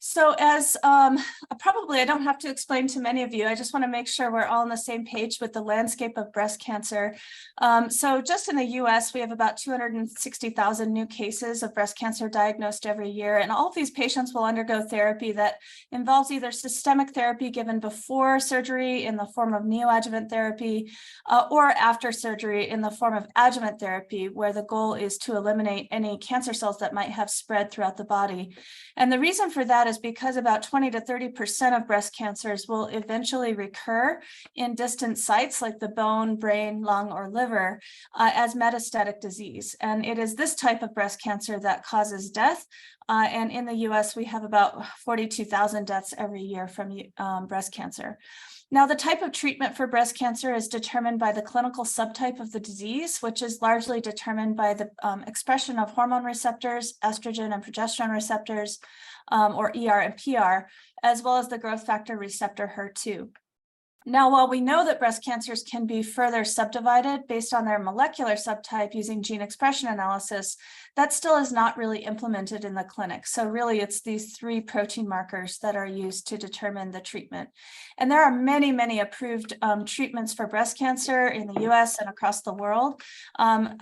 So as probably I don't have to explain to many of you, I just want to make sure we're all on the same page with the landscape of breast cancer. So just in the US, we have about 260,000 new cases of breast cancer diagnosed every year. And all of these patients will undergo therapy that involves either systemic therapy given before surgery in the form of neoadjuvant therapy or after surgery in the form of adjuvant therapy, where the goal is to eliminate any cancer cells that might have spread throughout the body. And the reason for that is because about 20 to 30% of breast cancers will eventually recur in distant sites like the bone, brain, lung, or liver as metastatic disease. And it is this type of breast cancer that causes death. And in the US, we have about 42,000 deaths every year from breast cancer. Now, the type of treatment for breast cancer is determined by the clinical subtype of the disease, which is largely determined by the expression of hormone receptors, estrogen and progesterone receptors, or ER and PR, as well as the growth factor receptor HER2. Now, while we know that breast cancers can be further subdivided based on their molecular subtype using gene expression analysis, that still is not really implemented in the clinic. So really, it's these 3 protein markers that are used to determine the treatment. And there are many, many approved treatments for breast cancer in the US and across the world.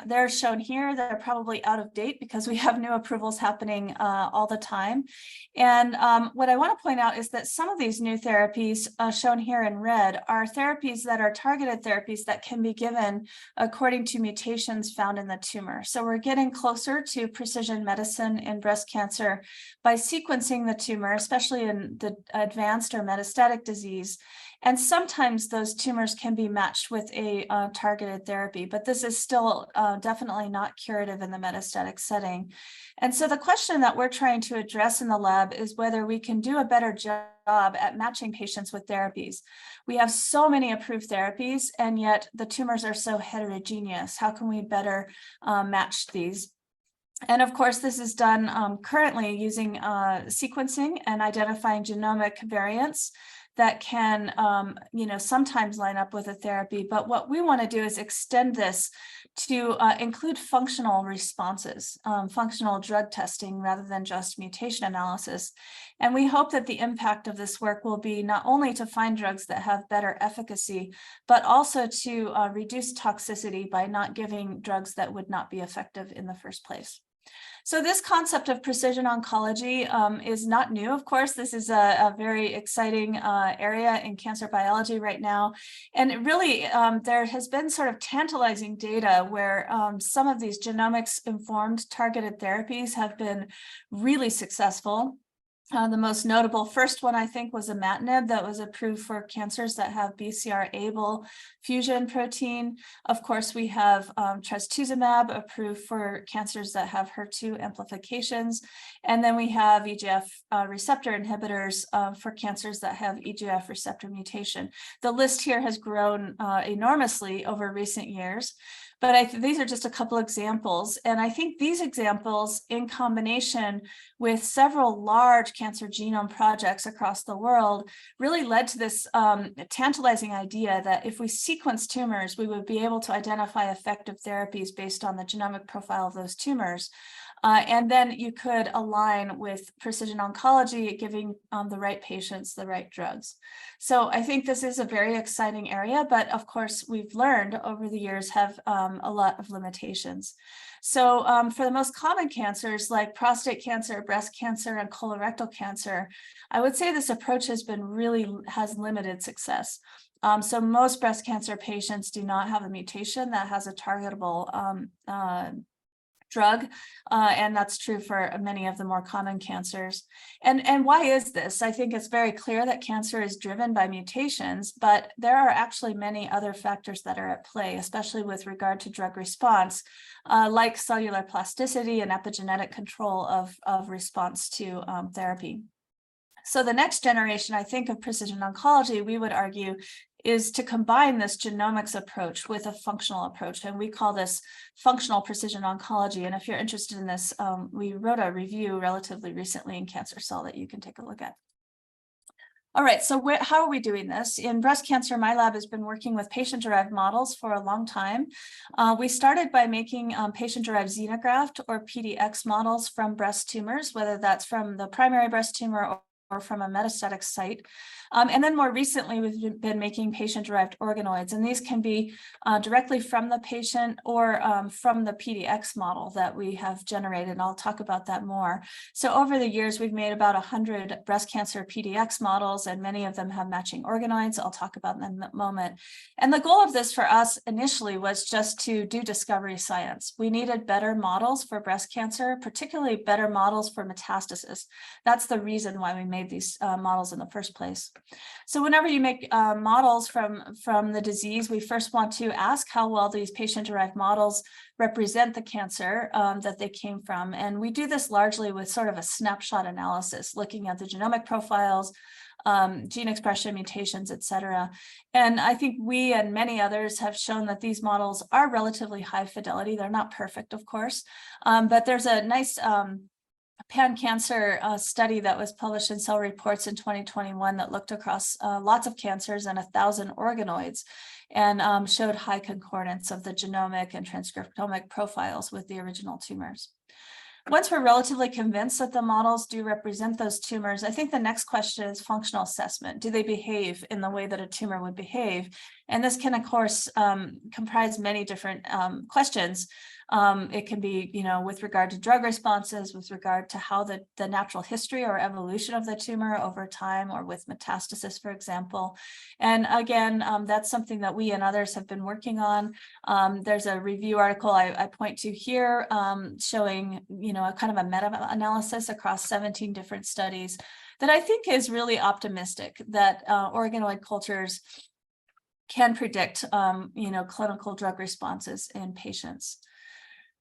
They're shown here. They're probably out of date because we have new approvals happening all the time. And what I want to point out is that some of these new therapies shown here in red are therapies that are targeted therapies that can be given according to mutations found in the tumor. So we're getting closer to precision medicine in breast cancer by sequencing the tumor, especially in the advanced or metastatic disease. And sometimes those tumors can be matched with a targeted therapy, but this is still definitely not curative in the metastatic setting. And so the question that we're trying to address in the lab is whether we can do a better job at matching patients with therapies. We have so many approved therapies, and yet the tumors are so heterogeneous. How can we better match these? And of course, this is done currently using sequencing and identifying genomic variants that can, sometimes line up with a therapy. But what we want to do is extend this to include functional responses, functional drug testing rather than just mutation analysis. And we hope that the impact of this work will be not only to find drugs that have better efficacy, but also to reduce toxicity by not giving drugs that would not be effective in the first place. So this concept of precision oncology is not new, of course. This is a very exciting area in cancer biology right now. And it really, there has been sort of tantalizing data where some of these genomics-informed targeted therapies have been really successful. The most notable first one, I think, was imatinib that was approved for cancers that have BCR-ABL fusion protein. Of course, we have trastuzumab approved for cancers that have HER2 amplifications. And then we have EGF receptor inhibitors for cancers that have EGF receptor mutation. The list here has grown enormously over recent years. But these are just a couple examples. And I think these examples, in combination with several large cancer genome projects across the world, really led to this tantalizing idea that if we sequence tumors, we would be able to identify effective therapies based on the genomic profile of those tumors. And then you could align with precision oncology, giving the right patients the right drugs. So I think this is a very exciting area, but of course, we've learned over the years have a lot of limitations. So for the most common cancers like prostate cancer, breast cancer, and colorectal cancer, I would say this approach has limited success. So most breast cancer patients do not have a mutation that has a targetable drug, and that's true for many of the more common cancers. And why is this? I think it's very clear that cancer is driven by mutations, but there are actually many other factors that are at play, especially with regard to drug response, like cellular plasticity and epigenetic control of response to therapy. So the next generation, I think, of precision oncology, we would argue, is to combine this genomics approach with a functional approach. And we call this functional precision oncology. And if you're interested in this, we wrote a review relatively recently in Cancer Cell that you can take a look at. All right, so how are we doing this? In breast cancer, my lab has been working with patient-derived models for a long time. We started by making patient-derived xenograft or PDX models from breast tumors, whether that's from the primary breast tumor from a metastatic site. And then more recently, we've been making patient-derived organoids, and these can be directly from the patient or from the PDX model that we have generated, and I'll talk about that more. So over the years, we've made about 100 breast cancer PDX models, and many of them have matching organoids. I'll talk about them in a moment. And the goal of this for us initially was just to do discovery science. We needed better models for breast cancer, particularly better models for metastasis. That's the reason why we made these models in the first place. So whenever you make models from the disease, we first want to ask how well these patient-derived models represent the cancer that they came from. And we do this largely with sort of a snapshot analysis, looking at the genomic profiles, gene expression, mutations, et cetera. And I think we and many others have shown that these models are relatively high fidelity. They're not perfect, of course, but there's a nice pan-cancer study that was published in Cell Reports in 2021 that looked across lots of cancers and 1,000 organoids and showed high concordance of the genomic and transcriptomic profiles with the original tumors. Once we're relatively convinced that the models do represent those tumors, I think the next question is functional assessment. Do they behave in the way that a tumor would behave? And this can, of course, comprise many different questions. It can be, with regard to drug responses, with regard to how the natural history or evolution of the tumor over time, or with metastasis, for example. And again, that's something that we and others have been working on. There's a review article I point to here showing, a kind of a meta-analysis across 17 different studies that I think is really optimistic that organoid cultures can predict, clinical drug responses in patients.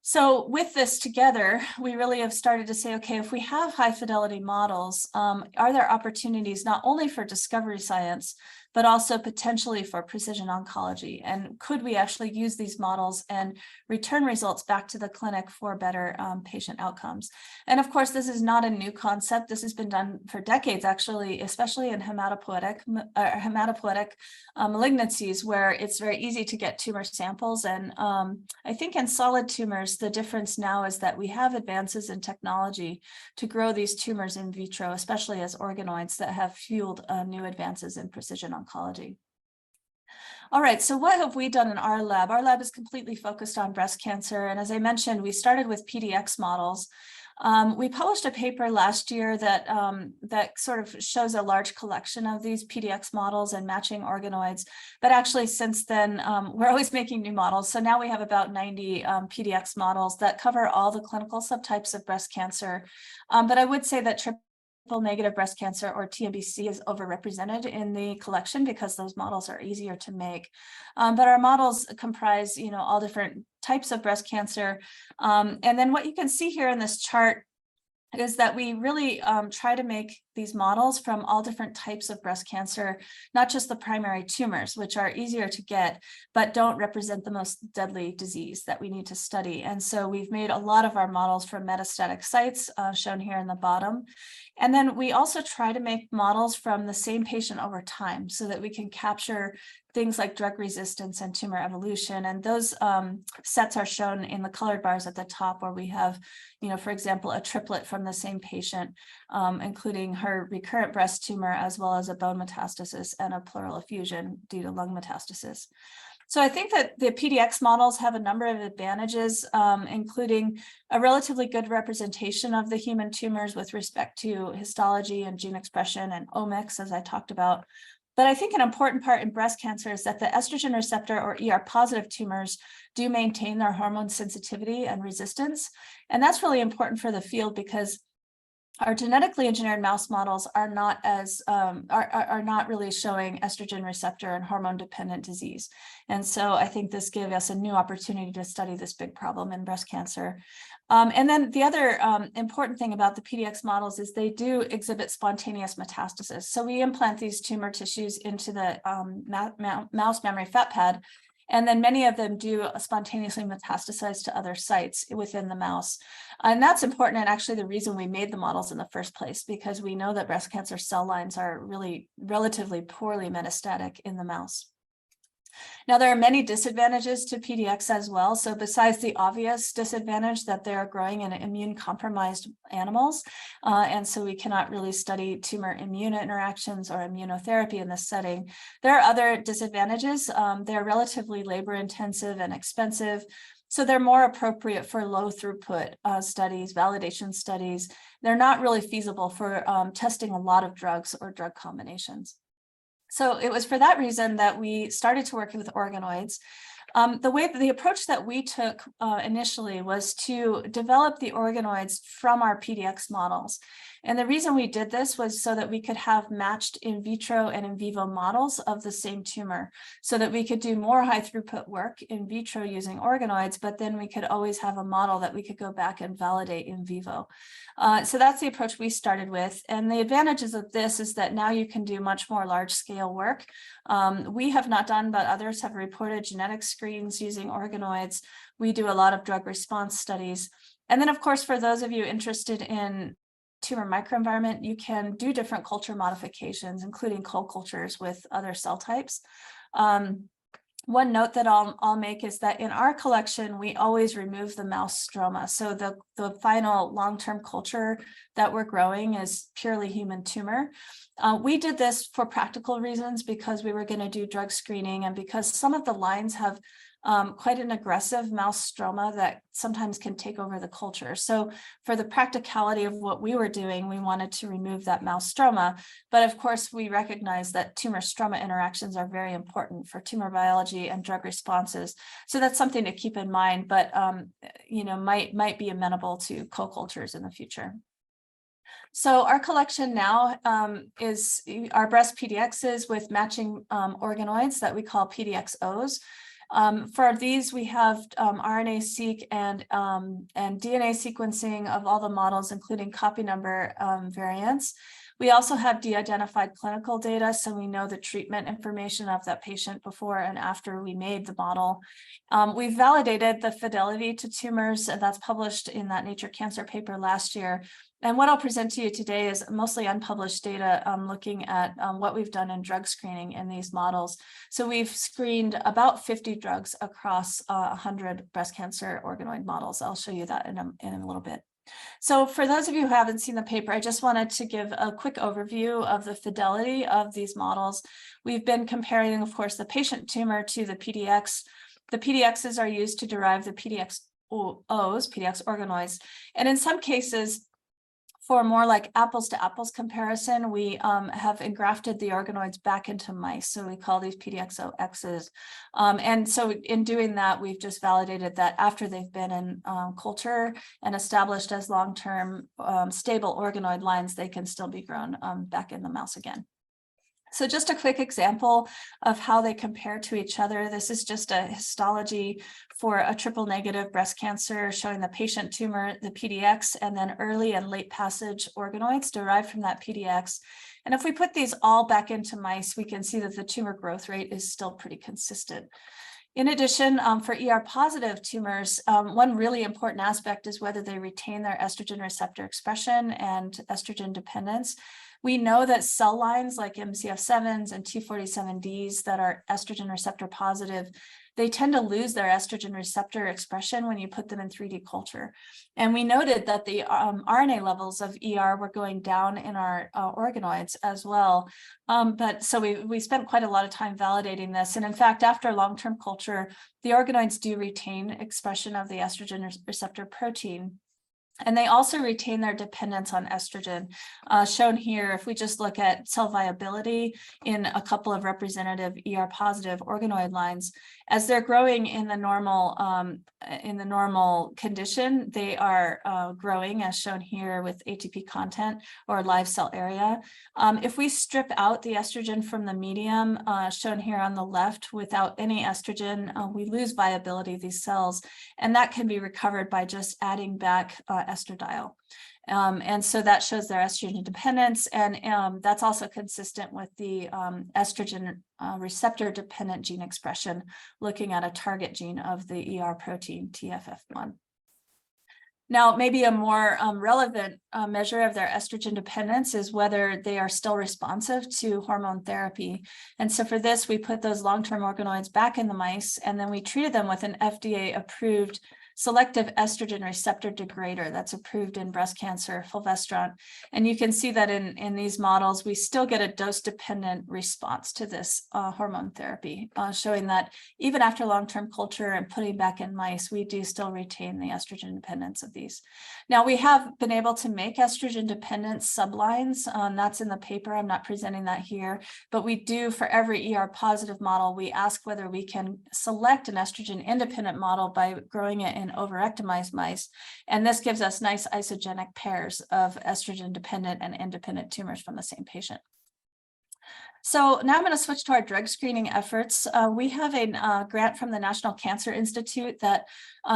So with this together, we really have started to say, okay, if we have high fidelity models, are there opportunities not only for discovery science, but also potentially for precision oncology? And could we actually use these models and return results back to the clinic for better patient outcomes? And of course, this is not a new concept. This has been done for decades, actually, especially in hematopoietic malignancies, where it's very easy to get tumor samples. And I think in solid tumors, the difference now is that we have advances in technology to grow these tumors in vitro, especially as organoids, that have fueled new advances in precision oncology. All right, so what have we done in our lab? Our lab is completely focused on breast cancer. And as I mentioned, we started with PDX models. We published a paper last year that sort of shows a large collection of these PDX models and matching organoids. But actually, since then, we're always making new models. So now we have about 90 PDX models that cover all the clinical subtypes of breast cancer. But I would say that triple-negative breast cancer, or TNBC, is overrepresented in the collection because those models are easier to make. But our models comprise, all different types of breast cancer. And then what you can see here in this chart is that we really try to make these models from all different types of breast cancer, not just the primary tumors, which are easier to get, but don't represent the most deadly disease that we need to study. And so we've made a lot of our models from metastatic sites, shown here in the bottom. And then we also try to make models from the same patient over time so that we can capture things like drug resistance and tumor evolution. And those sets are shown in the colored bars at the top, where we have, for example, a triplet from the same patient, including her recurrent breast tumor, as well as a bone metastasis and a pleural effusion due to lung metastasis. So I think that the PDX models have a number of advantages, including a relatively good representation of the human tumors with respect to histology and gene expression and omics, as I talked about. But I think an important part in breast cancer is that the estrogen receptor, or ER-positive tumors, do maintain their hormone sensitivity and resistance. And that's really important for the field because our genetically engineered mouse models are not really showing estrogen receptor and hormone dependent disease. And so I think this gave us a new opportunity to study this big problem in breast cancer. And then the other important thing about the PDX models is they do exhibit spontaneous metastasis. So we implant these tumor tissues into the mouse mammary fat pad, and then many of them do spontaneously metastasize to other sites within the mouse. And that's important, and actually the reason we made the models in the first place, because we know that breast cancer cell lines are really relatively poorly metastatic in the mouse. Now, there are many disadvantages to PDX as well. So besides the obvious disadvantage that they're growing in immune-compromised animals, and so we cannot really study tumor immune interactions or immunotherapy in this setting, there are other disadvantages. They're relatively labor-intensive and expensive. So they're more appropriate for low throughput studies, validation studies. They're not really feasible for testing a lot of drugs or drug combinations. So it was for that reason that we started to work with organoids. The approach that we took initially was to develop the organoids from our PDX models. And the reason we did this was so that we could have matched in vitro and in vivo models of the same tumor, so that we could do more high throughput work in vitro using organoids, but then we could always have a model that we could go back and validate in vivo. So that's the approach we started with. And the advantages of this is that now you can do much more large scale work. We have not done, but others have reported genetic screens using organoids. We do a lot of drug response studies. And then, of course, for those of you interested in tumor microenvironment, you can do different culture modifications, including co-cultures with other cell types. One note that I'll make is that in our collection, we always remove the mouse stroma. So the final long-term culture that we're growing is purely human tumor. We did this for practical reasons because we were going to do drug screening and because some of the lines have quite an aggressive mouse stroma that sometimes can take over the culture. So for the practicality of what we were doing, we wanted to remove that mouse stroma. But of course, we recognize that tumor stroma interactions are very important for tumor biology and drug responses. So that's something to keep in mind, but might be amenable to co-cultures in the future. So our collection now is our breast PDXs with matching organoids that we call PDXOs. For these, we have RNA-seq and DNA sequencing of all the models, including copy number variants. We also have de-identified clinical data, so we know the treatment information of that patient before and after we made the model. We've validated the fidelity to tumors, and that's published in that Nature Cancer paper last year. And what I'll present to you today is mostly unpublished data looking at what we've done in drug screening in these models. So we've screened about 50 drugs across 100 breast cancer organoid models. I'll show you that in a little bit. So for those of you who haven't seen the paper, I just wanted to give a quick overview of the fidelity of these models. We've been comparing, of course, the patient tumor to the PDX. The PDXs are used to derive the PDX organoids. And in some cases, for more like apples to apples comparison, we have engrafted the organoids back into mice. So we call these PDXOXs. And so in doing that, we've just validated that after they've been in culture and established as long-term stable organoid lines, they can still be grown back in the mouse again. So just a quick example of how they compare to each other. This is just a histology for a triple negative breast cancer showing the patient tumor, the PDX, and then early and late passage organoids derived from that PDX. And if we put these all back into mice, we can see that the tumor growth rate is still pretty consistent. In addition, for ER-positive tumors, one really important aspect is whether they retain their estrogen receptor expression and estrogen dependence. We know that cell lines like MCF7s and T47Ds that are estrogen receptor positive, they tend to lose their estrogen receptor expression when you put them in 3D culture. And we noted that the RNA levels of ER were going down in our organoids as well. But so we spent quite a lot of time validating this. And in fact, after long-term culture, the organoids do retain expression of the estrogen receptor protein. And they also retain their dependence on estrogen, shown here. If we just look at cell viability in a couple of representative ER-positive organoid lines, as they're growing in the normal condition, they are growing, as shown here with ATP content or live cell area. If we strip out the estrogen from the medium, shown here on the left, without any estrogen, we lose viability of these cells, and that can be recovered by just adding back estradiol. And so that shows their estrogen dependence, and that's also consistent with the estrogen receptor dependent gene expression, looking at a target gene of the ER protein TFF1. Now, maybe a more relevant measure of their estrogen dependence is whether they are still responsive to hormone therapy. And so for this, we put those long-term organoids back in the mice, and then we treated them with an FDA-approved selective estrogen receptor degrader that's approved in breast cancer, fulvestrant. And you can see that in these models, we still get a dose-dependent response to this hormone therapy, showing that even after long-term culture and putting back in mice, we do still retain the estrogen dependence of these. Now, we have been able to make estrogen-dependent sublines. That's in the paper. I'm not presenting that here, but we do, for every ER-positive model, we ask whether we can select an estrogen-independent model by growing it in overoptimized mice. And this gives us nice isogenic pairs of estrogen-dependent and independent tumors from the same patient. So now I'm going to switch to our drug screening efforts. We have a grant from the National Cancer Institute that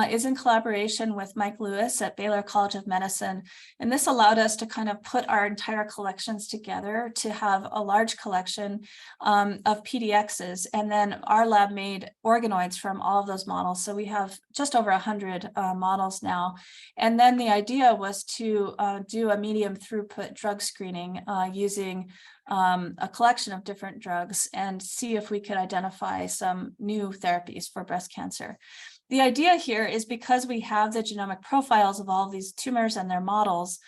is in collaboration with Mike Lewis at Baylor College of Medicine. And this allowed us to kind of put our entire collections together to have a large collection of PDXs. And then our lab made organoids from all of those models. So we have just over 100 models now. And then the idea was to do a medium throughput drug screening using a collection of different drugs and see if we could identify some new therapies for breast cancer. The idea here is because we have the genomic profiles of all of these tumors and their models,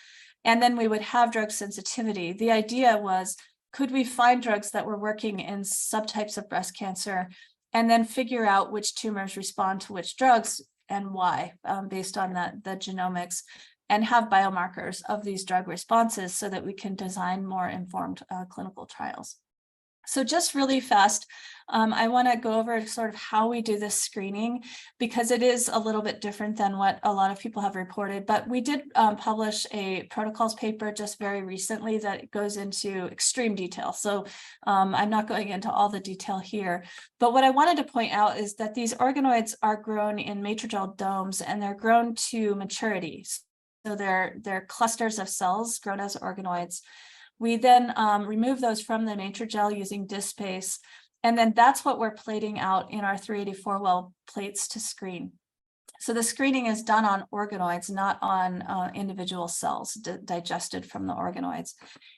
and then we would have drug sensitivity. The idea was, could we find drugs that were working in subtypes of breast cancer and then figure out which tumors respond to which drugs and why, based on the genomics, and have biomarkers of these drug responses so that we can design more informed clinical trials. So just really fast, I want to go over sort of how we do this screening, because it is a little bit different than what a lot of people have reported. But we did publish a protocols paper just very recently that goes into extreme detail. So I'm not going into all the detail here. But what I wanted to point out is that these organoids are grown in matrigel domes, and they're grown to maturity. So they're clusters of cells grown as organoids. We then remove those from the matrigel using disc space, and then that's what we're plating out in our 384 well plates to screen. So the screening is done on organoids, not on individual cells digested from the organoids.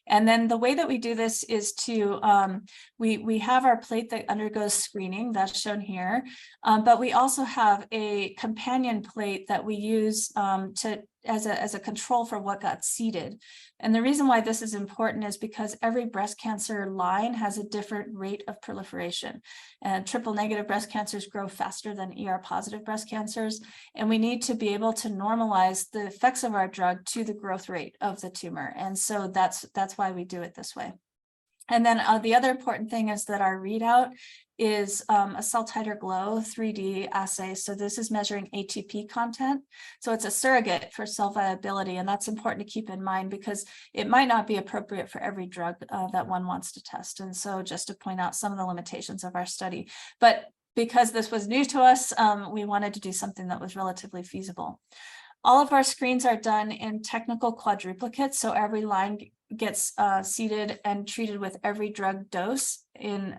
And then the way that we do this is to, we have our plate that undergoes screening, that's shown here, but we also have a companion plate that we use as a control for what got seeded. And the reason why this is important is because every breast cancer line has a different rate of proliferation. And triple negative breast cancers grow faster than ER positive breast cancers. And we need to be able to normalize the effects of our drug to the growth rate of the tumor. And so that's why we do it this way. And then the other important thing is that our readout is a cell titer glow 3D assay. So this is measuring ATP content. So it's a surrogate for cell viability. And that's important to keep in mind because it might not be appropriate for every drug that one wants to test. And so just to point out some of the limitations of our study. But because this was new to us, we wanted to do something that was relatively feasible. All of our screens are done in technical quadruplicates. So every line gets seeded and treated with every drug dose in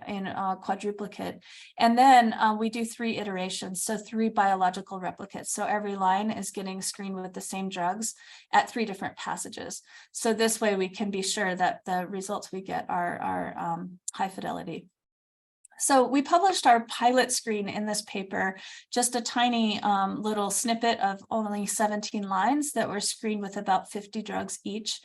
quadruplicate. And then we do 3 iterations, so 3 biological replicates. So every line is getting screened with the same drugs at 3 different passages. So this way we can be sure that the results we get are high fidelity. So we published our pilot screen in this paper, just a tiny little snippet of only 17 lines that were screened with about 50 drugs each.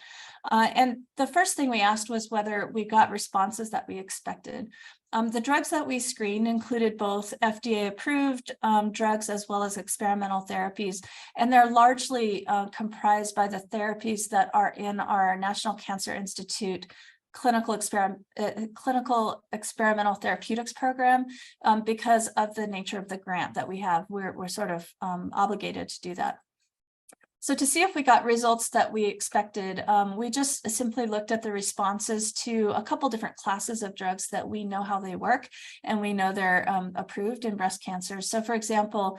And the first thing we asked was whether we got responses that we expected. The drugs that we screened included both FDA-approved drugs as well as experimental therapies, and they're largely comprised by the therapies that are in our National Cancer Institute clinical experimental therapeutics program because of the nature of the grant that we have. We're sort of obligated to do that. So to see if we got results that we expected, we just simply looked at the responses to a couple different classes of drugs that we know how they work and we know they're approved in breast cancer. So for example,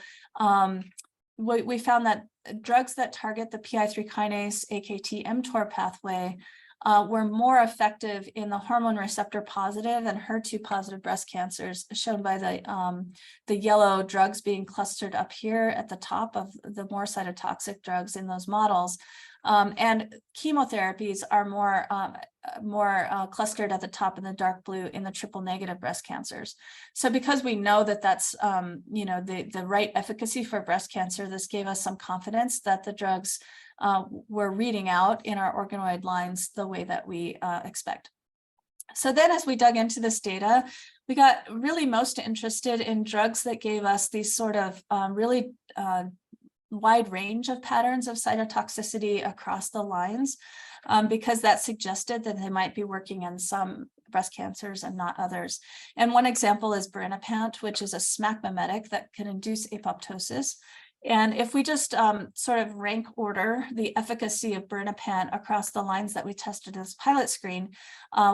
we found that drugs that target the PI3 kinase AKT mTOR pathway were more effective in the hormone receptor positive and HER2 positive breast cancers, shown by the yellow drugs being clustered up here at the top of the more cytotoxic drugs in those models. And chemotherapies are more clustered at the top in the dark blue in the triple negative breast cancers. So because we know that that's the right efficacy for breast cancer, this gave us some confidence that the drugs were reading out in our organoid lines the way that we expect. So then as we dug into this data, we got really most interested in drugs that gave us these sort of really wide range of patterns of cytotoxicity across the lines, because that suggested that they might be working in some breast cancers and not others. And one example is birinapant, which is a SMAC mimetic that can induce apoptosis. And if we just sort of rank order the efficacy of birinapant across the lines that we tested as pilot screen,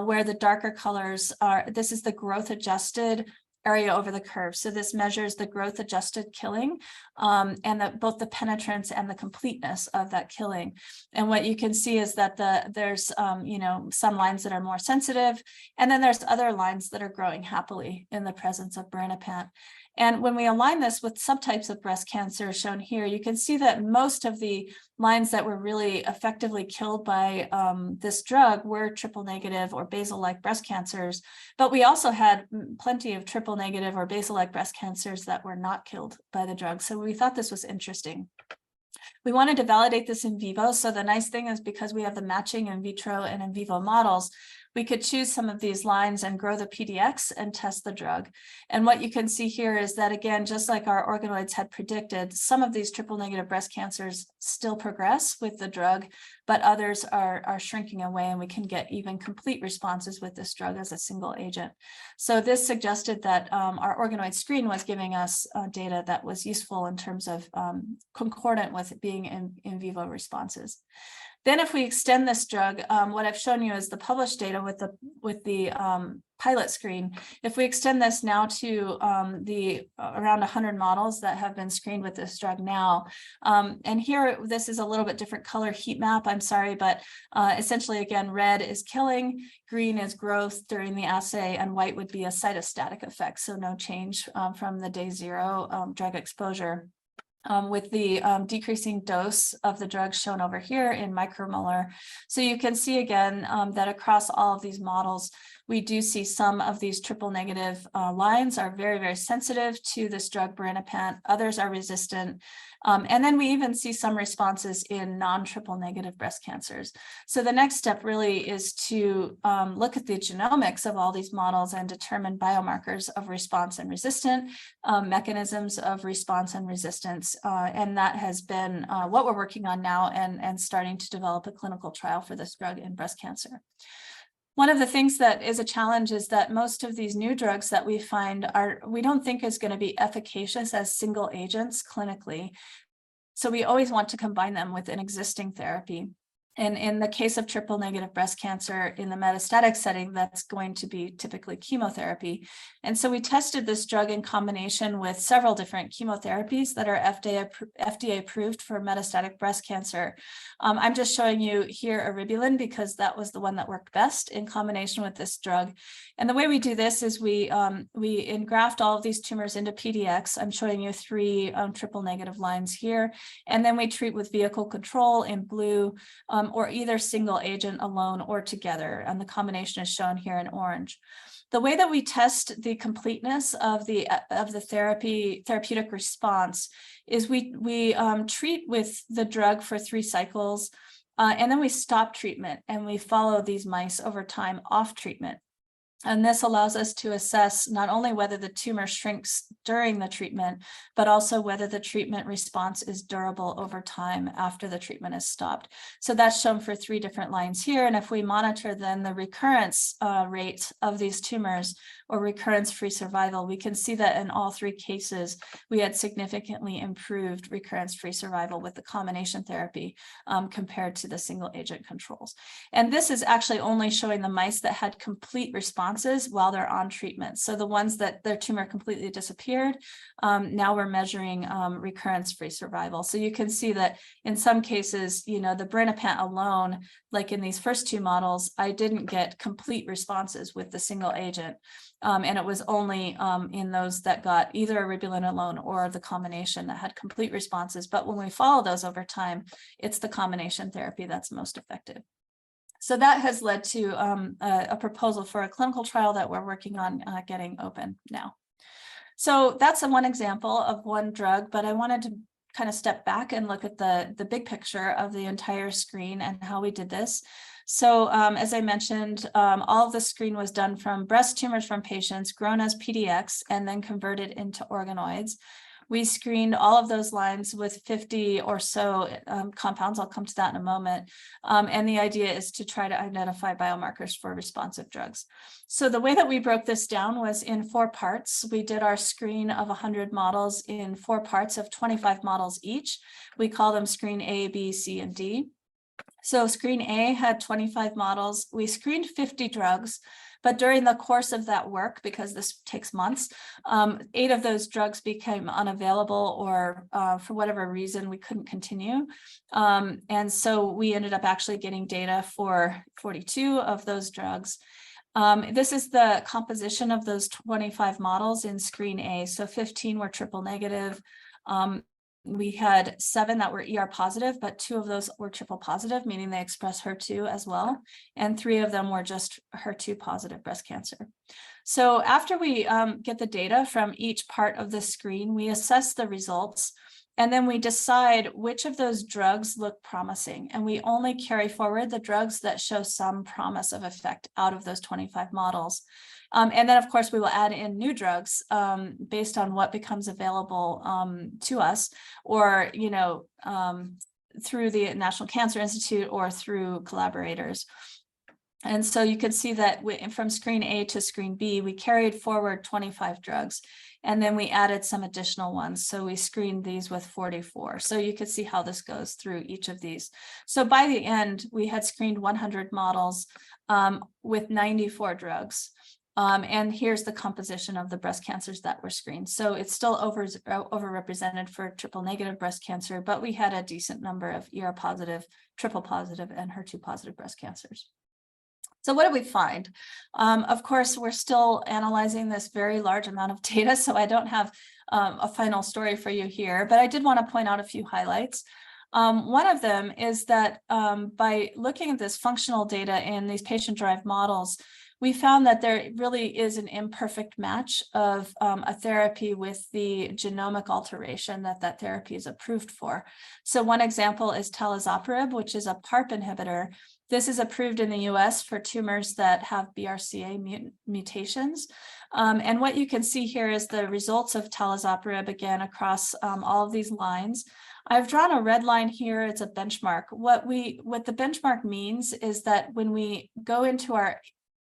where the darker colors are, this is the growth adjusted area over the curve. So this measures the growth adjusted killing and both the penetrance and the completeness of that killing. And what you can see is that there's some lines that are more sensitive, and then there's other lines that are growing happily in the presence of birinapant. And when we align this with subtypes of breast cancer shown here, you can see that most of the lines that were really effectively killed by this drug were triple negative or basal-like breast cancers, but we also had plenty of triple negative or basal-like breast cancers that were not killed by the drug. So we thought this was interesting. We wanted to validate this in vivo. So the nice thing is, because we have the matching in vitro and in vivo models, we could choose some of these lines and grow the PDX and test the drug. And what you can see here is that, again, just like our organoids had predicted, some of these triple negative breast cancers still progress with the drug, but others are shrinking away, and we can get even complete responses with this drug as a single agent. So this suggested that our organoid screen was giving us data that was useful in terms of concordant with it being in vivo responses. Then if we extend this drug, what I've shown you is the published data with the pilot screen. If we extend this now to the around 100 models that have been screened with this drug now, and here this is a little bit different color heat map, I'm sorry, but essentially, again, red is killing, green is growth during the assay, and white would be a cytostatic effect, so no change from the day 0 drug exposure. With the decreasing dose of the drug shown over here in micromolar. So you can see again that across all of these models, we do see some of these triple negative lines are very, very sensitive to this drug birinapant. Others are resistant. And then we even see some responses in non-triple negative breast cancers. So the next step really is to look at the genomics of all these models and determine biomarkers of response and resistant, mechanisms of response and resistance. And that has been what we're working on now, and starting to develop a clinical trial for this drug in breast cancer. One of the things that is a challenge is that most of these new drugs that we find we don't think is going to be efficacious as single agents clinically. So we always want to combine them with an existing therapy. And in the case of triple negative breast cancer in the metastatic setting, that's going to be typically chemotherapy. And so we tested this drug in combination with several different chemotherapies that are FDA approved for metastatic breast cancer. I'm just showing you here eribulin because that was the one that worked best in combination with this drug. And the way we do this is we engraft all of these tumors into PDX. I'm showing you 3 triple negative lines here. And then we treat with vehicle control in blue, or either single agent alone or together, and the combination is shown here in orange. The way that we test the completeness of the therapeutic response is we treat with the drug for 3 cycles, and then we stop treatment, and we follow these mice over time off treatment. And this allows us to assess not only whether the tumor shrinks during the treatment, but also whether the treatment response is durable over time after the treatment is stopped. So that's shown for 3 different lines here. And if we monitor then the recurrence rate of these tumors, or recurrence-free survival, we can see that in all 3 cases, we had significantly improved recurrence-free survival with the combination therapy compared to the single agent controls. And this is actually only showing the mice that had complete response responses while they're on treatment. So the ones that their tumor completely disappeared, now we're measuring recurrence-free survival. So you can see that in some cases, the birinapant alone, like in these first two models, I didn't get complete responses with the single agent. And it was only in those that got either eribulin alone or the combination that had complete responses. But when we follow those over time, it's the combination therapy that's most effective. So that has led to a proposal for a clinical trial that we're working on getting open now. So that's one example of one drug, but I wanted to kind of step back and look at the big picture of the entire screen and how we did this. So as I mentioned, all of the screen was done from breast tumors from patients grown as PDX and then converted into organoids. We screened all of those lines with 50 or so compounds. I'll come to that in a moment. And the idea is to try to identify biomarkers for responsive drugs. So the way that we broke this down was in 4 parts. We did our screen of 100 models in 4 parts of 25 models each. We call them screen A, B, C, and D. So screen A had 25 models. We screened 50 drugs. But during the course of that work, because this takes months, 8 of those drugs became unavailable or for whatever reason, we couldn't continue. And so we ended up actually getting data for 42 of those drugs. This is the composition of those 25 models in screen A. So 15 were triple negative. We had 7 that were ER positive, but 2 of those were triple positive, meaning they express HER2 as well. And 3 of them were just HER2 positive breast cancer. So after we get the data from each part of the screen, we assess the results, and then we decide which of those drugs look promising. And we only carry forward the drugs that show some promise of effect out of those 25 models. And then, of course, we will add in new drugs based on what becomes available to us, or, through the National Cancer Institute or through collaborators. And so you can see that from screen A to screen B, we carried forward 25 drugs, and then we added some additional ones. So we screened these with 44. So you can see how this goes through each of these. So by the end, we had screened 100 models with 94 drugs. And here's the composition of the breast cancers that were screened. So it's still overrepresented for triple negative breast cancer, but we had a decent number of ER positive, triple positive, and HER2 positive breast cancers. So what did we find? Of course, we're still analyzing this very large amount of data, so I don't have a final story for you here, but I did want to point out a few highlights. One of them is that by looking at this functional data in these patient-derived models, we found that there really is an imperfect match of a therapy with the genomic alteration that therapy is approved for. So one example is talazoparib, which is a PARP inhibitor. This is approved in the US for tumors that have BRCA mutations. And what you can see here is the results of talazoparib, again, across all of these lines. I've drawn a red line here. It's a benchmark. What the benchmark means is that when we go into our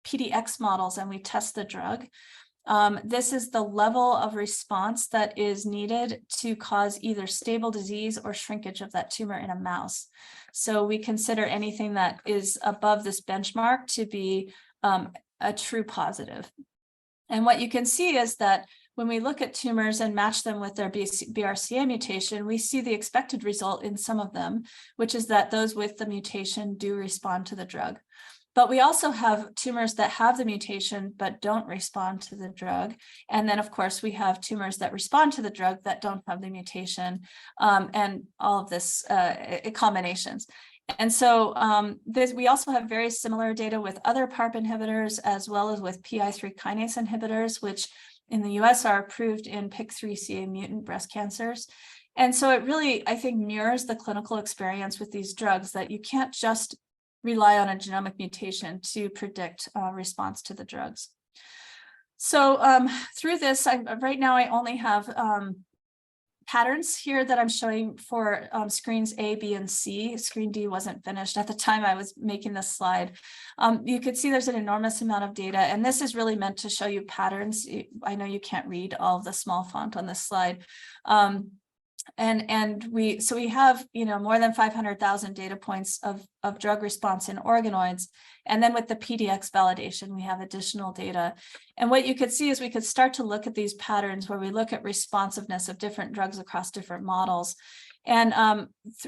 PDX models and we test the drug, this is the level of response that is needed to cause either stable disease or shrinkage of that tumor in a mouse. So we consider anything that is above this benchmark to be a true positive. And what you can see is that when we look at tumors and match them with their BRCA mutation, we see the expected result in some of them, which is that those with the mutation do respond to the drug. But we also have tumors that have the mutation but don't respond to the drug. And then, of course, we have tumors that respond to the drug that don't have the mutation, and all of this combinations. And so we also have very similar data with other PARP inhibitors, as well as with PI3 kinase inhibitors, which in the US are approved in PIK3CA mutant breast cancers. And so it really, I think, mirrors the clinical experience with these drugs, that you can't just rely on a genomic mutation to predict response to the drugs. So through this, right now I only have patterns here that I'm showing for screens A, B, and C. Screen D wasn't finished at the time I was making this slide. You could see there's an enormous amount of data, and this is really meant to show you patterns. I know you can't read all of the small font on this slide. And we have, more than 500,000 data points of drug response in organoids. And then with the PDX validation, we have additional data. And what you could see is we could start to look at these patterns where we look at responsiveness of different drugs across different models. And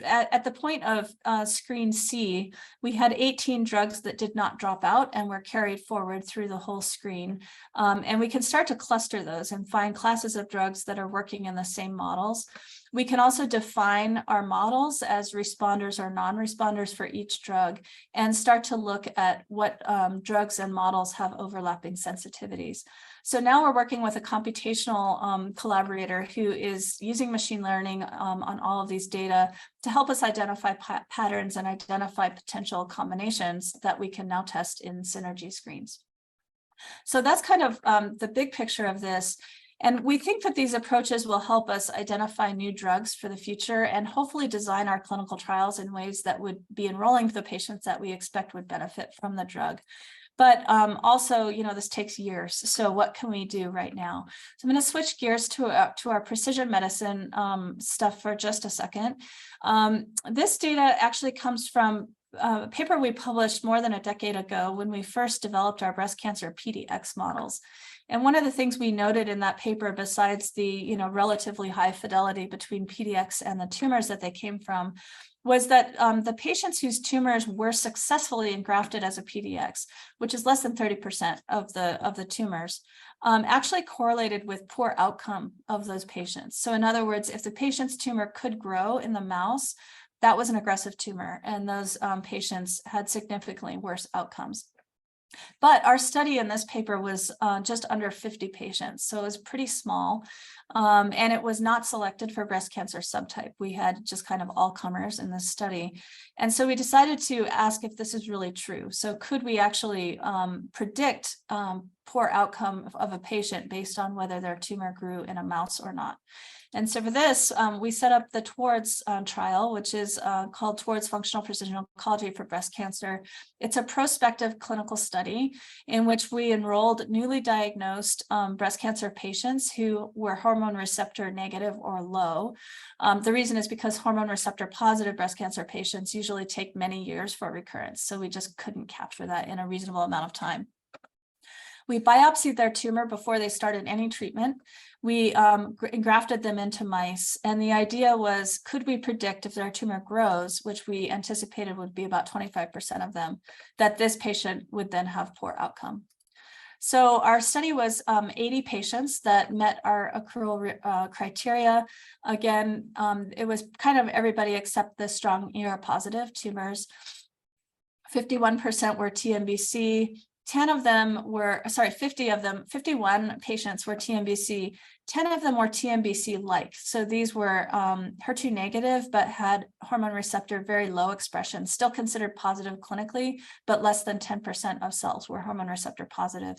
at the point of screen C, we had 18 drugs that did not drop out and were carried forward through the whole screen. And we can start to cluster those and find classes of drugs that are working in the same models. We can also define our models as responders or non-responders for each drug and start to look at what drugs and models have overlapping sensitivities. So now we're working with a computational collaborator who is using machine learning on all of these data to help us identify patterns and identify potential combinations that we can now test in synergy screens. So that's kind of the big picture of this. And we think that these approaches will help us identify new drugs for the future and hopefully design our clinical trials in ways that would be enrolling the patients that we expect would benefit from the drug. But also, this takes years. So what can we do right now? So I'm going to switch gears to our precision medicine stuff for just a second. This data actually comes from a paper we published more than a decade ago when we first developed our breast cancer PDX models. And one of the things we noted in that paper, besides the relatively high fidelity between PDX and the tumors that they came from, was that the patients whose tumors were successfully engrafted as a PDX, which is less than 30% of the tumors, actually correlated with poor outcome of those patients. So in other words, if the patient's tumor could grow in the mouse, that was an aggressive tumor, and those patients had significantly worse outcomes. But our study in this paper was just under 50 patients, so it was pretty small, and it was not selected for breast cancer subtype. We had just kind of all comers in this study. And so we decided to ask if this is really true. So could we actually predict poor outcome of a patient based on whether their tumor grew in a mouse or not? And so for this, we set up the TOWARDS trial, which is called TOWARDS Functional Precision Oncology for Breast Cancer. It's a prospective clinical study in which we enrolled newly diagnosed breast cancer patients who were hormone receptor negative or low. The reason is because hormone receptor positive breast cancer patients usually take many years for recurrence. So we just couldn't capture that in a reasonable amount of time. We biopsied their tumor before they started any treatment. We engrafted them into mice, and the idea was, could we predict if their tumor grows, which we anticipated would be about 25% of them, that this patient would then have poor outcome. So our study was 80 patients that met our accrual criteria. Again, it was kind of everybody except the strong ER positive tumors. 51% were TNBC. 51 patients were TNBC, 10 of them were TNBC-like. So these were HER2 negative, but had hormone receptor very low expression, still considered positive clinically, but less than 10% of cells were hormone receptor positive.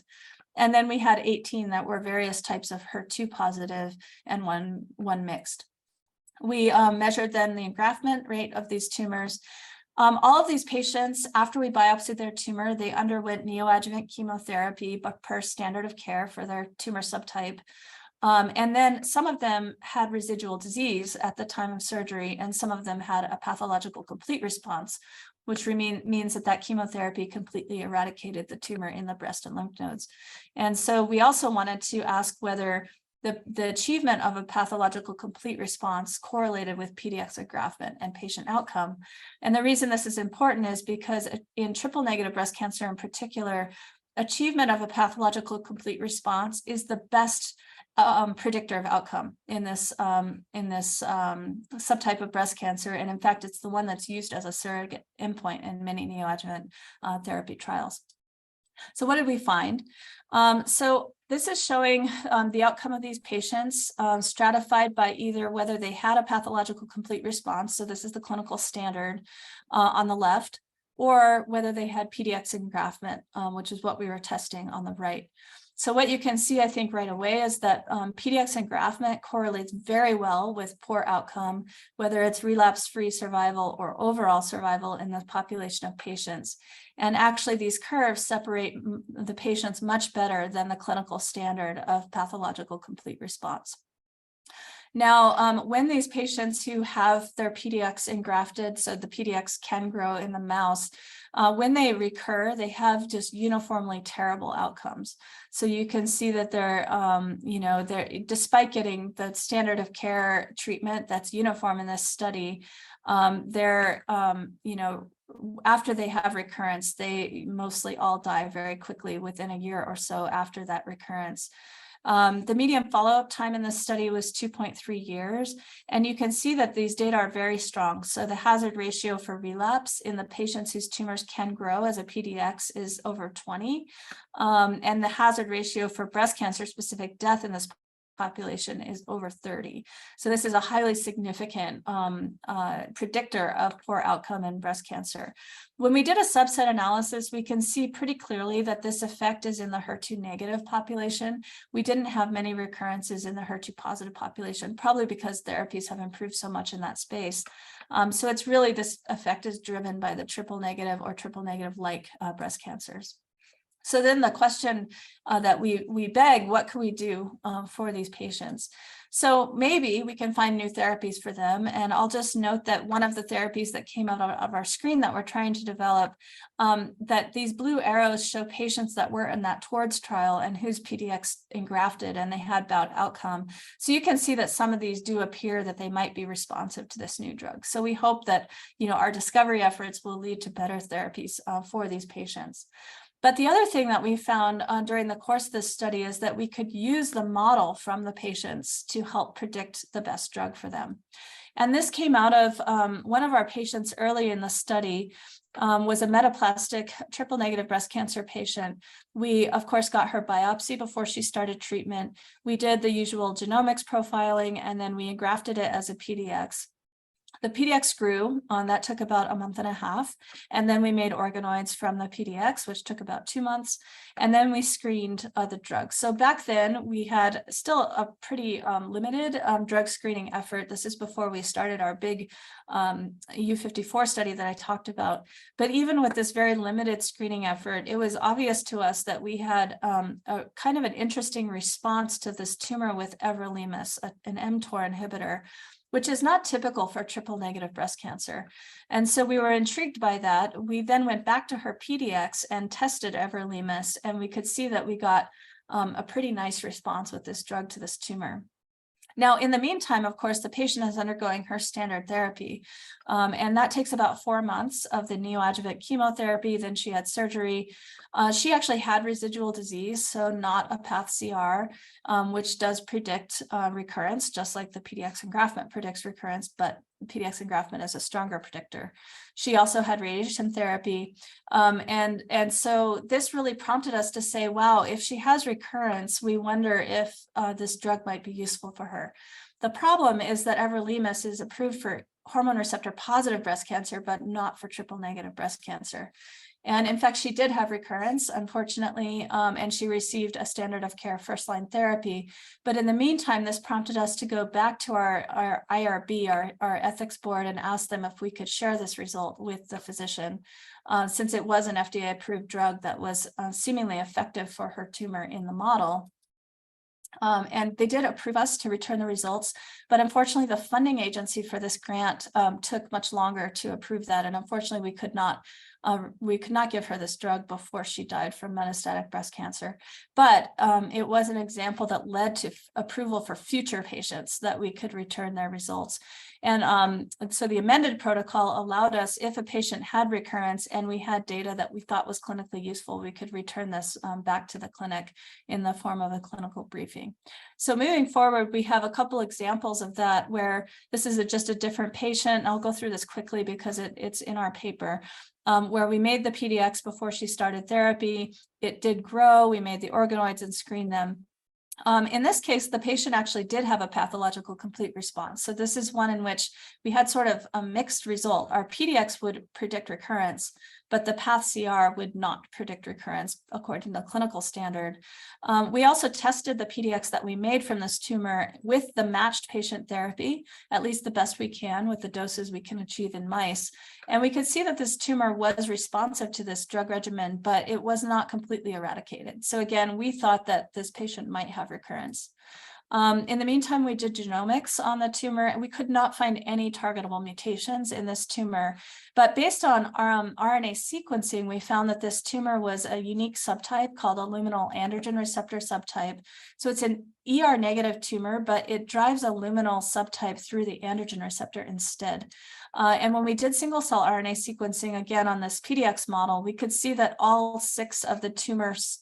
And then we had 18 that were various types of HER2 positive and one mixed. We measured then the engraftment rate of these tumors. All of these patients, after we biopsied their tumor, they underwent neoadjuvant chemotherapy, but per standard of care for their tumor subtype. And then some of them had residual disease at the time of surgery, and some of them had a pathological complete response, which means that chemotherapy completely eradicated the tumor in the breast and lymph nodes. And so we also wanted to ask whether the achievement of a pathological complete response correlated with PDX engraftment and patient outcome. And the reason this is important is because in triple negative breast cancer in particular, achievement of a pathological complete response is the best predictor of outcome in this subtype of breast cancer. And in fact, it's the one that's used as a surrogate endpoint in many neoadjuvant therapy trials. So what did we find? So this is showing the outcome of these patients stratified by either whether they had a pathological complete response, so this is the clinical standard on the left, or whether they had PDX engraftment, which is what we were testing on the right. So what you can see, I think, right away is that PDX engraftment correlates very well with poor outcome, whether it's relapse-free survival or overall survival in the population of patients. And actually, these curves separate the patients much better than the clinical standard of pathological complete response. Now, when these patients who have their PDX engrafted, so the PDX can grow in the mouse, when they recur, they have just uniformly terrible outcomes. So you can see that they're, despite getting the standard of care treatment that's uniform in this study, they're, after they have recurrence, they mostly all die very quickly within a year or so after that recurrence. The median follow-up time in this study was 2.3 years, and you can see that these data are very strong. So the hazard ratio for relapse in the patients whose tumors can grow as a PDX is over 20, and the hazard ratio for breast cancer-specific death in this population is over 30. So this is a highly significant predictor of poor outcome in breast cancer. When we did a subset analysis, we can see pretty clearly that this effect is in the HER2 negative population. We didn't have many recurrences in the HER2 positive population, probably because therapies have improved so much in that space. So it's really, this effect is driven by the triple negative or triple negative like breast cancers. So then the question that we beg, what can we do for these patients? So maybe we can find new therapies for them. And I'll just note that one of the therapies that came out of our screen that we're trying to develop, that these blue arrows show patients that were in that TORDS trial and whose PDX engrafted and they had bad outcome. So you can see that some of these do appear that they might be responsive to this new drug. So we hope that, our discovery efforts will lead to better therapies for these patients. But the other thing that we found during the course of this study is that we could use the model from the patients to help predict the best drug for them. And this came out of one of our patients early in the study was a metaplastic triple negative breast cancer patient. We, of course, got her biopsy before she started treatment. We did the usual genomics profiling, and then we engrafted it as a PDX. The PDX grew, that took about a month and a half, and then we made organoids from the PDX, which took about 2 months, and then we screened the drugs. So back then, we had still a pretty limited drug screening effort. This is before we started our big U54 study that I talked about. But even with this very limited screening effort, it was obvious to us that we had a kind of an interesting response to this tumor with everolimus, an mTOR inhibitor, which is not typical for triple negative breast cancer. And so we were intrigued by that. We then went back to her PDX and tested everolimus, and we could see that we got a pretty nice response with this drug to this tumor. Now, in the meantime, of course, the patient is undergoing her standard therapy, and that takes about 4 months of the neoadjuvant chemotherapy. Then she had surgery. She actually had residual disease, so not a path CR, which does predict recurrence, just like the PDX engraftment predicts recurrence, but PDX engraftment is a stronger predictor. She also had radiation therapy. And so this really prompted us to say, wow, if she has recurrence, we wonder if this drug might be useful for her. The problem is that everolimus is approved for hormone receptor positive breast cancer, but not for triple negative breast cancer. And in fact, she did have recurrence, unfortunately, and she received a standard of care first-line therapy. But in the meantime, this prompted us to go back to our IRB, our ethics board, and ask them if we could share this result with the physician, since it was an FDA-approved drug that was seemingly effective for her tumor in the model. And they did approve us to return the results, but unfortunately the funding agency for this grant took much longer to approve that, and unfortunately we could not give her this drug before she died from metastatic breast cancer. But it was an example that led to approval for future patients that we could return their results. And so the amended protocol allowed us, if a patient had recurrence and we had data that we thought was clinically useful, we could return this back to the clinic in the form of a clinical briefing. So moving forward, we have a couple examples of that where this is just a different patient. I'll go through this quickly because it's in our paper. Where we made the PDX before she started therapy. It did grow. We made the organoids and screened them. In this case, the patient actually did have a pathological complete response. So this is one in which we had sort of a mixed result. Our PDX would predict recurrence, but the path CR would not predict recurrence according to the clinical standard. We also tested the PDX that we made from this tumor with the matched patient therapy, at least the best we can with the doses we can achieve in mice. And we could see that this tumor was responsive to this drug regimen, but it was not completely eradicated. So again, we thought that this patient might have recurrence. In the meantime, we did genomics on the tumor, and we could not find any targetable mutations in this tumor. But based on RNA sequencing, we found that this tumor was a unique subtype called a luminal androgen receptor subtype. So it's an ER negative tumor, but it drives a luminal subtype through the androgen receptor instead. And when we did single cell RNA sequencing, again, on this PDX model, we could see that all 6 of the tumors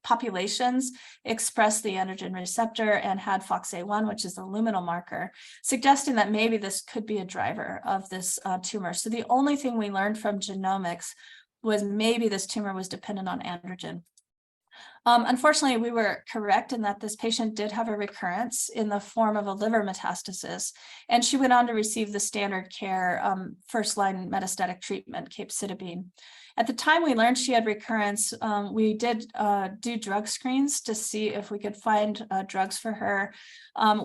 populations expressed the androgen receptor and had FOXA1, which is the luminal marker, suggesting that maybe this could be a driver of this tumor. So the only thing we learned from genomics was maybe this tumor was dependent on androgen. Unfortunately, we were correct in that this patient did have a recurrence in the form of a liver metastasis, and she went on to receive the standard care first-line metastatic treatment, capecitabine. At the time we learned she had recurrence, we did do drug screens to see if we could find drugs for her.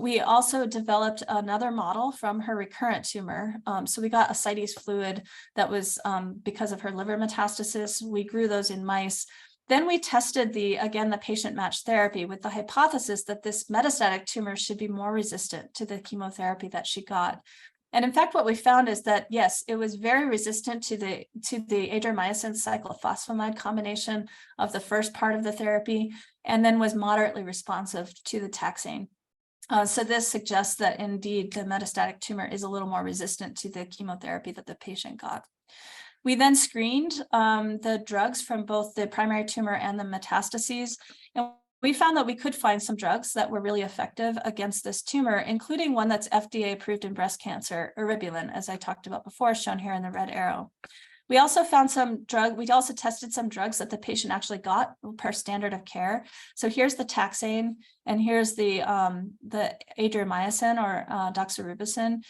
We also developed another model from her recurrent tumor. So we got ascites fluid that was because of her liver metastasis. We grew those in mice. Then we tested the patient-matched therapy with the hypothesis that this metastatic tumor should be more resistant to the chemotherapy that she got. And in fact, what we found is that, yes, it was very resistant to the adriamycin cyclophosphamide combination of the first part of the therapy, and then was moderately responsive to the taxane. So this suggests that indeed the metastatic tumor is a little more resistant to the chemotherapy that the patient got. We then screened the drugs from both the primary tumor and the metastases, and we found that we could find some drugs that were really effective against this tumor, including one that's FDA approved in breast cancer, eribulin, as I talked about before, shown here in the red arrow. We also found we also tested some drugs that the patient actually got per standard of care. So here's the taxane, and here's the adriamycin or doxorubicin.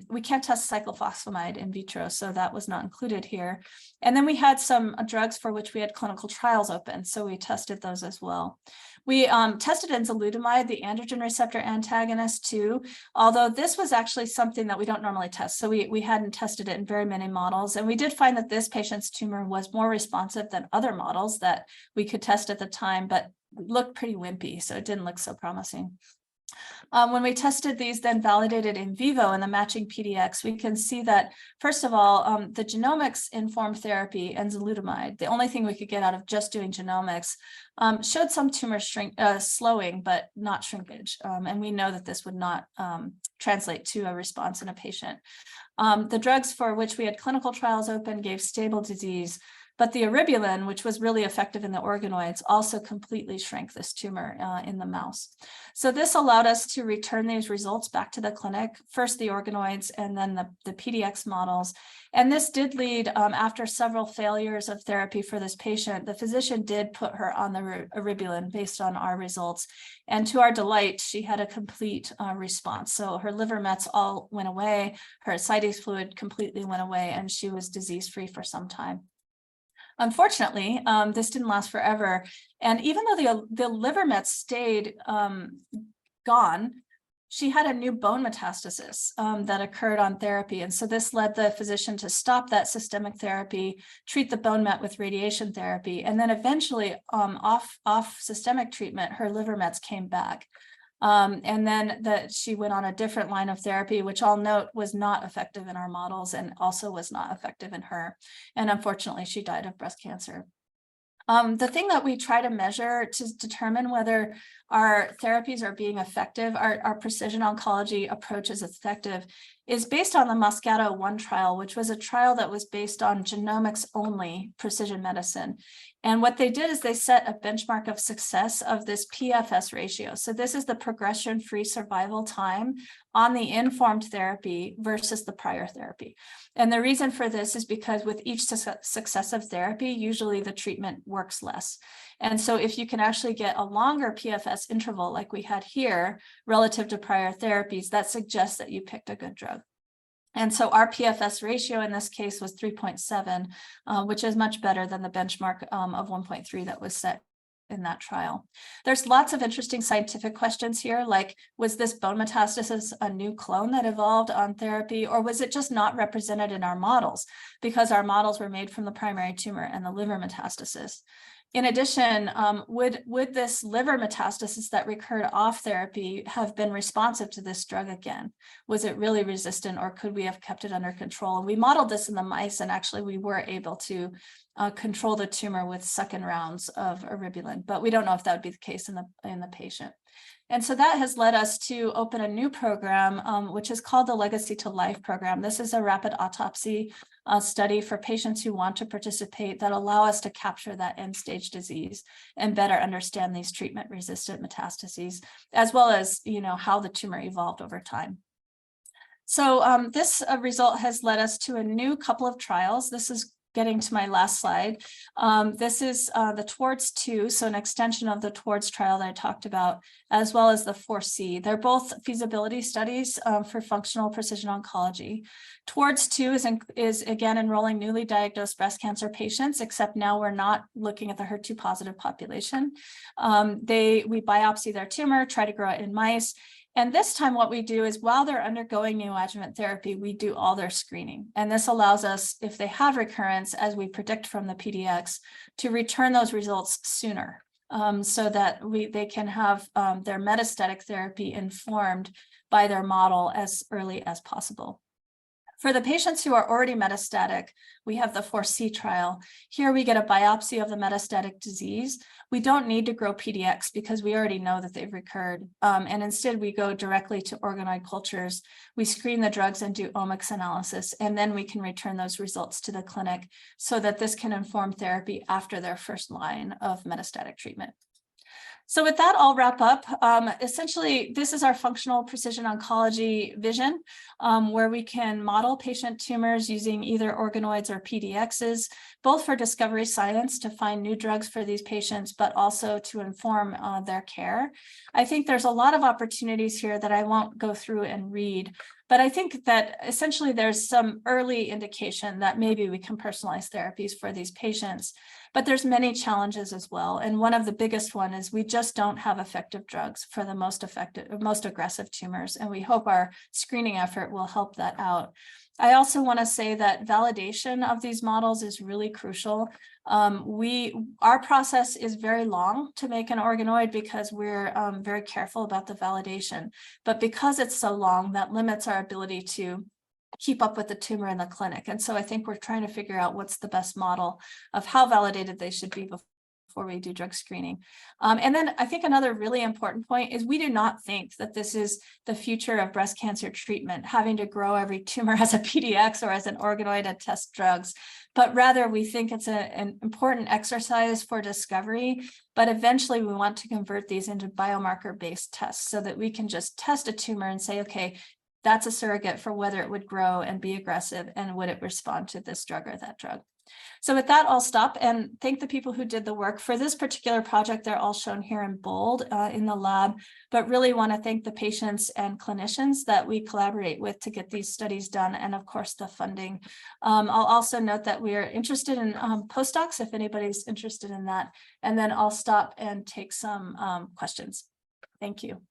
We can't test cyclophosphamide in vitro, so that was not included here. And then we had some drugs for which we had clinical trials open, so we tested those as well. We tested enzalutamide, the androgen receptor antagonist, too, although this was actually something that we don't normally test. So we hadn't tested it in very many models. And we did find that this patient's tumor was more responsive than other models that we could test at the time, but looked pretty wimpy, so it didn't look so promising. When we tested these, then validated in vivo in the matching PDX, we can see that, first of all, the genomics-informed therapy, enzalutamide, the only thing we could get out of just doing genomics, showed some tumor slowing, but not shrinkage. And we know that this would not translate to a response in a patient. The drugs for which we had clinical trials open gave stable disease, but the eribulin, which was really effective in the organoids, also completely shrank this tumor in the mouse. So this allowed us to return these results back to the clinic, first the organoids and then the PDX models. And this did lead, after several failures of therapy for this patient, the physician did put her on the eribulin based on our results. And to our delight, she had a complete response. So her liver mets all went away, her ascites fluid completely went away, and she was disease-free for some time. Unfortunately, this didn't last forever. And even though the liver mets stayed gone, she had a new bone metastasis that occurred on therapy. And so this led the physician to stop that systemic therapy, treat the bone met with radiation therapy, and then eventually off systemic treatment, her liver mets came back. And then she went on a different line of therapy, which I'll note was not effective in our models and also was not effective in her. And unfortunately, she died of breast cancer. The thing that we try to measure to determine whether our therapies are being effective, our precision oncology approach is effective, is based on the Moscato 1 trial, which was a trial that was based on genomics only precision medicine. And what they did is they set a benchmark of success of this PFS ratio. So this is the progression-free survival time on the informed therapy versus the prior therapy. And the reason for this is because with each successive therapy, usually the treatment works less. And so if you can actually get a longer PFS interval like we had here relative to prior therapies, that suggests that you picked a good drug. And so our PFS ratio in this case was 3.7, which is much better than the benchmark of 1.3 that was set in that trial. There's lots of interesting scientific questions here, like, was this bone metastasis a new clone that evolved on therapy, or was it just not represented in our models because our models were made from the primary tumor and the liver metastasis? In addition, would this liver metastasis that recurred off therapy have been responsive to this drug again? Was it really resistant, or could we have kept it under control? And we modeled this in the mice, and actually we were able to control the tumor with second rounds of eribulin, but we don't know if that would be the case in the patient. And so that has led us to open a new program, which is called the Legacy to Life program. This is a rapid autopsy study for patients who want to participate that allow us to capture that end-stage disease and better understand these treatment-resistant metastases, as well as, how the tumor evolved over time. So this result has led us to a new couple of trials. This is getting to my last slide. This is the TOWARDS 2, so an extension of the TOWARDS trial that I talked about, as well as the 4C. They're both feasibility studies for functional precision oncology. TOWARDS 2 is again enrolling newly diagnosed breast cancer patients, except now we're not looking at the HER2 positive population. We biopsy their tumor, try to grow it in mice. And this time what we do is, while they're undergoing neoadjuvant therapy, we do all their screening. And this allows us, if they have recurrence, as we predict from the PDX, to return those results sooner, so that they can have their metastatic therapy informed by their model as early as possible. For the patients who are already metastatic, we have the 4C trial. Here we get a biopsy of the metastatic disease. We don't need to grow PDX because we already know that they've recurred. And instead we go directly to organoid cultures. We screen the drugs and do omics analysis, and then we can return those results to the clinic so that this can inform therapy after their first line of metastatic treatment. So with that, I'll wrap up. Essentially, this is our functional precision oncology vision, where we can model patient tumors using either organoids or PDXs, both for discovery science to find new drugs for these patients, but also to inform their care. I think there's a lot of opportunities here that I won't go through and read, but I think that essentially there's some early indication that maybe we can personalize therapies for these patients. But there's many challenges as well. And one of the biggest one is we just don't have effective drugs for the most aggressive tumors. And we hope our screening effort will help that out. I also want to say that validation of these models is really crucial. Our process is very long to make an organoid because we're very careful about the validation. But because it's so long, that limits our ability to keep up with the tumor in the clinic. And so I think we're trying to figure out what's the best model of how validated they should be before we do drug screening. And then I think another really important point is we do not think that this is the future of breast cancer treatment, having to grow every tumor as a PDX or as an organoid and test drugs, but rather we think it's an important exercise for discovery. But eventually we want to convert these into biomarker-based tests so that we can just test a tumor and say, okay, that's a surrogate for whether it would grow and be aggressive and would it respond to this drug or that drug. So with that, I'll stop and thank the people who did the work. For this particular project, they're all shown here in bold in the lab, but really want to thank the patients and clinicians that we collaborate with to get these studies done, and of course the funding. I'll also note that we are interested in postdocs if anybody's interested in that, and then I'll stop and take some questions. Thank you.